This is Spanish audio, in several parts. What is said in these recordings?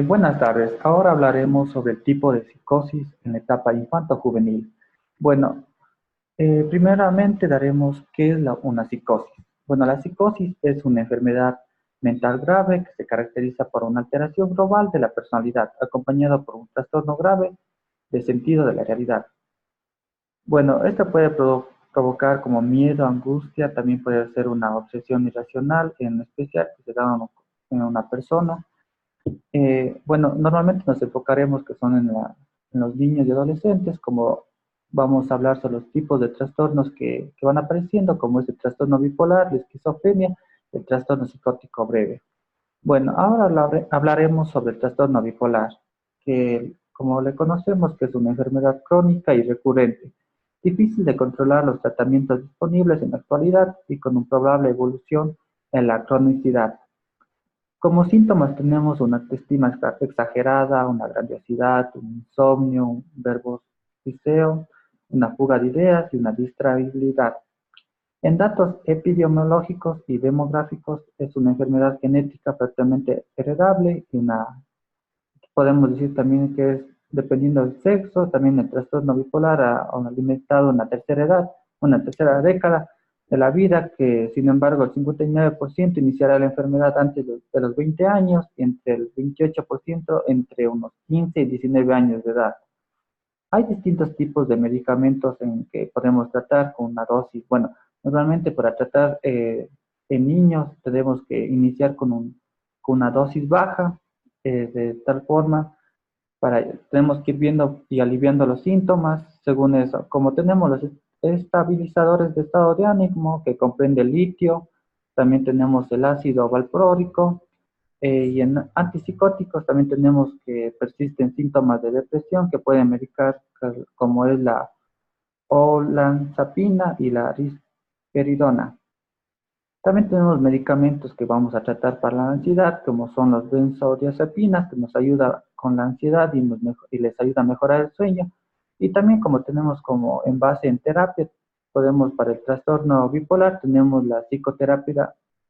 Buenas tardes. Ahora hablaremos sobre el tipo de psicosis en la etapa infanto-juvenil. Bueno, primeramente daremos qué es una psicosis. Bueno, la psicosis es una enfermedad mental grave que se caracteriza por una alteración global de la personalidad, acompañada por un trastorno grave de sentido de la realidad. Bueno, esto puede provocar como miedo, angustia, también puede ser una obsesión irracional, en especial que se da en una persona. Bueno, normalmente nos enfocaremos que son en los niños y adolescentes, como vamos a hablar sobre los tipos de trastornos que van apareciendo, como es el trastorno bipolar, la esquizofrenia, el trastorno psicótico breve. Bueno, ahora hablaremos sobre el trastorno bipolar, que como le conocemos, que es una enfermedad crónica y recurrente, difícil de controlar los tratamientos disponibles en la actualidad y con una probable evolución en la cronicidad. Como síntomas tenemos una autoestima exagerada, una grandiosidad, un insomnio, un verborrea, una fuga de ideas y una distraibilidad. En datos epidemiológicos y demográficos es una enfermedad genética prácticamente heredable y podemos decir también que es dependiendo del sexo, también el trastorno bipolar ha alimentado una tercera edad, una tercera década de la vida, que sin embargo el 59% iniciará la enfermedad antes de los 20 años y entre el 28% entre unos 15 y 19 años de edad. Hay distintos tipos de medicamentos en que podemos tratar con una dosis. Bueno, normalmente para tratar en niños tenemos que iniciar con una dosis baja, de tal forma tenemos que ir viendo y aliviando los síntomas según eso. Como tenemos los estabilizadores de estado de ánimo, que comprende el litio, también tenemos el ácido valproico, y en antipsicóticos también tenemos que persisten síntomas de depresión que pueden medicar, como es la olanzapina y la risperidona. También tenemos medicamentos que vamos a tratar para la ansiedad, como son los benzodiazepinas, que nos ayuda con la ansiedad y les ayuda a mejorar el sueño. Y también como tenemos como en base en terapia, podemos para el trastorno bipolar, tenemos la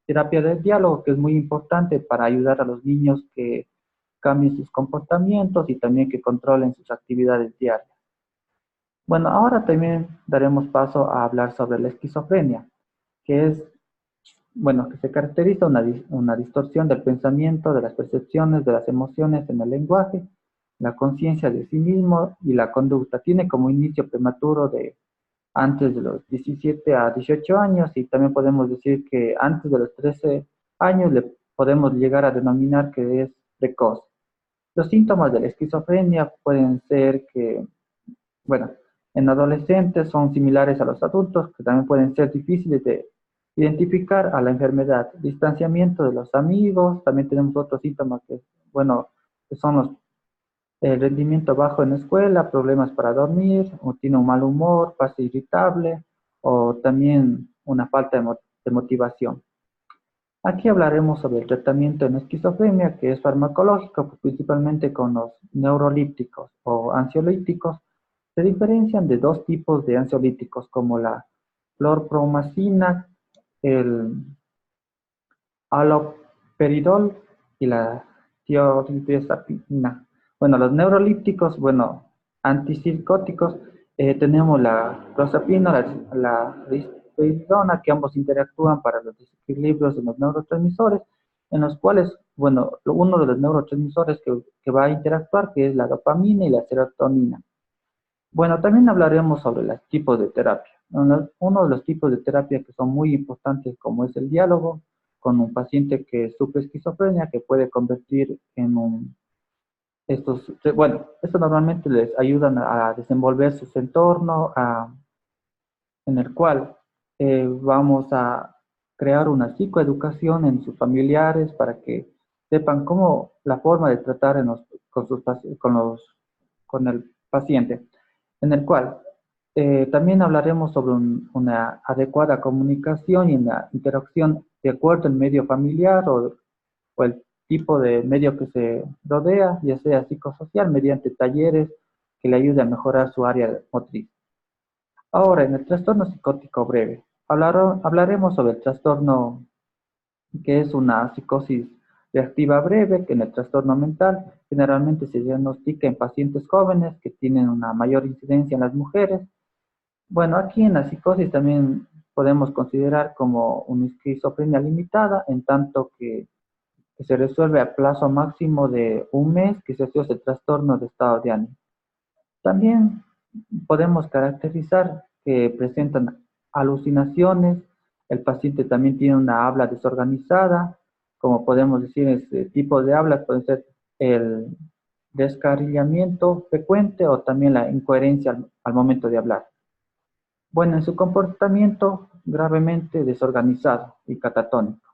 terapia del diálogo, que es muy importante para ayudar a los niños que cambien sus comportamientos y también que controlen sus actividades diarias. Bueno, ahora también daremos paso a hablar sobre la esquizofrenia, que es bueno, que se caracteriza una distorsión del pensamiento, de las percepciones, de las emociones en el lenguaje, la conciencia de sí mismo y la conducta. Tiene como inicio prematuro de antes de los 17 a 18 años y también podemos decir que antes de los 13 años le podemos llegar a denominar que es precoz. Los síntomas de la esquizofrenia pueden ser que, bueno, en adolescentes son similares a los adultos, que también pueden ser difíciles de identificar a la enfermedad. Distanciamiento de los amigos, también tenemos otros síntomas que, bueno, que son el rendimiento bajo en la escuela, problemas para dormir, o tiene un mal humor, pasa irritable, o también una falta de motivación. Aquí hablaremos sobre el tratamiento en esquizofrenia, que es farmacológico, pues, principalmente con los neurolípticos o ansiolíticos. Se diferencian de dos tipos de ansiolíticos, como la clorpromazina, el haloperidol y la tioridazepina. Bueno, los neurolípticos, bueno, antipsicóticos, tenemos la clozapina, la risperidona, que ambos interactúan para los desequilibrios de los neurotransmisores, en los cuales, bueno, uno de los neurotransmisores que va a interactuar, que es la dopamina y la serotonina. Bueno, también hablaremos sobre los tipos de terapia. Uno de los tipos de terapia que son muy importantes, como es el diálogo con un paciente que sufre esquizofrenia, que puede convertir en bueno, esto normalmente les ayudan a desenvolver su entorno, en el cual vamos a crear una psicoeducación en sus familiares para que sepan cómo la forma de tratar con el paciente, en el cual también hablaremos sobre una adecuada comunicación y una interacción de acuerdo al medio familiar o el tipo de medio que se rodea, ya sea psicosocial, mediante talleres que le ayuden a mejorar su área motriz. Ahora, en el trastorno psicótico breve, hablaremos sobre el trastorno que es una psicosis reactiva breve, que en el trastorno mental generalmente se diagnostica en pacientes jóvenes que tienen una mayor incidencia en las mujeres. Bueno, aquí en la psicosis también podemos considerar como una esquizofrenia limitada, en tanto que se resuelve a plazo máximo de un mes, que se asocia el trastorno de estado de ánimo. También podemos caracterizar que presentan alucinaciones, el paciente también tiene una habla desorganizada, como podemos decir, este tipo de habla puede ser el descarrilamiento frecuente o también la incoherencia al momento de hablar. Bueno, en su comportamiento gravemente desorganizado y catatónico.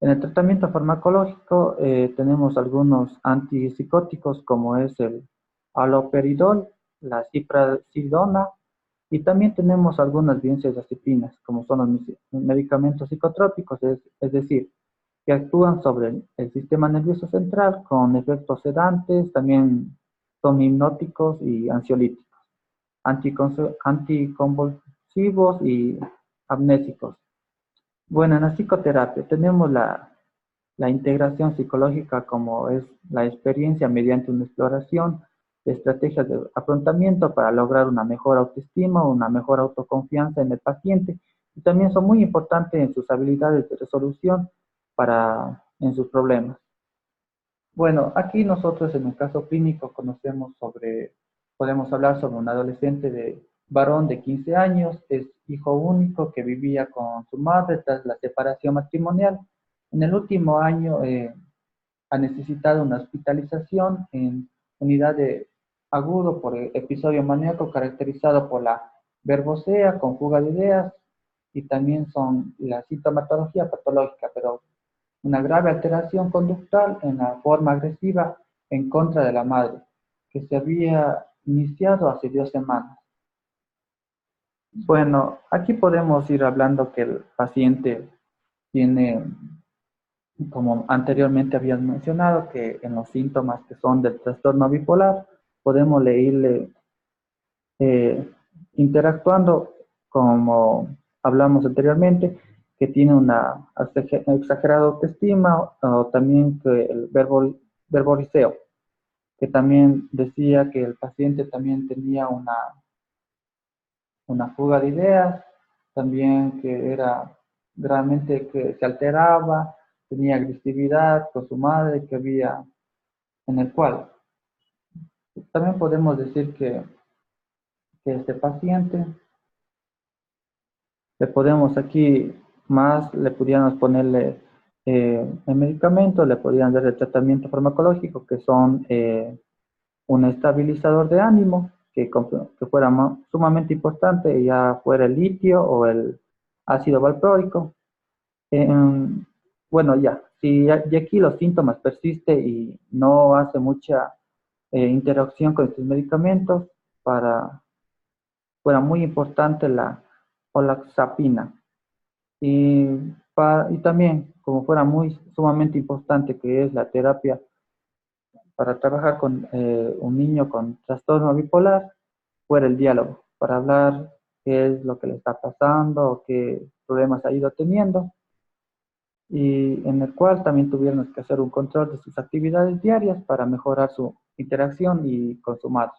En el tratamiento farmacológico tenemos algunos antipsicóticos como es el haloperidol, la ciprasidona y también tenemos algunas benzodiazepinas como son los medicamentos psicotrópicos, es decir, que actúan sobre el sistema nervioso central con efectos sedantes, también son hipnóticos y ansiolíticos, anticonvulsivos y amnésicos. Bueno, en la psicoterapia tenemos la integración psicológica como es la experiencia mediante una exploración de estrategias de afrontamiento para lograr una mejor autoestima, una mejor autoconfianza en el paciente y también son muy importantes en sus habilidades de resolución en sus problemas. Bueno, aquí nosotros en el caso clínico podemos hablar sobre un adolescente varón de 15 años, es hijo único que vivía con su madre tras la separación matrimonial. En el último año ha necesitado una hospitalización en unidad de agudo por episodio maníaco caracterizado por la verbosea con fuga de ideas y también son la sintomatología patológica, pero una grave alteración conductual en la forma agresiva en contra de la madre, que se había iniciado hace 2 semanas. Bueno, aquí podemos ir hablando que el paciente tiene, como anteriormente habías mencionado, que en los síntomas que son del trastorno bipolar, podemos leerle interactuando, como hablamos anteriormente, que tiene una exagerada autoestima o también que el verboriceo, que también decía que el paciente también tenía una fuga de ideas, también que era realmente que se alteraba, tenía agresividad con su madre, que había, en el cual también podemos decir que este paciente le podemos aquí más, le pudiéramos ponerle el medicamento, le podrían dar el tratamiento farmacológico, que son un estabilizador de ánimo, que fuera sumamente importante, ya fuera el litio o el ácido valproico. Bueno, ya, si y aquí los síntomas persisten y no hace mucha interacción con estos medicamentos, fuera muy importante la olaxapina. Y, y también, como fuera muy sumamente importante que es la terapia para trabajar con un niño con trastorno bipolar, fuera el diálogo, para hablar qué es lo que le está pasando o qué problemas ha ido teniendo, y en el cual también tuvieron que hacer un control de sus actividades diarias para mejorar su interacción y con su madre.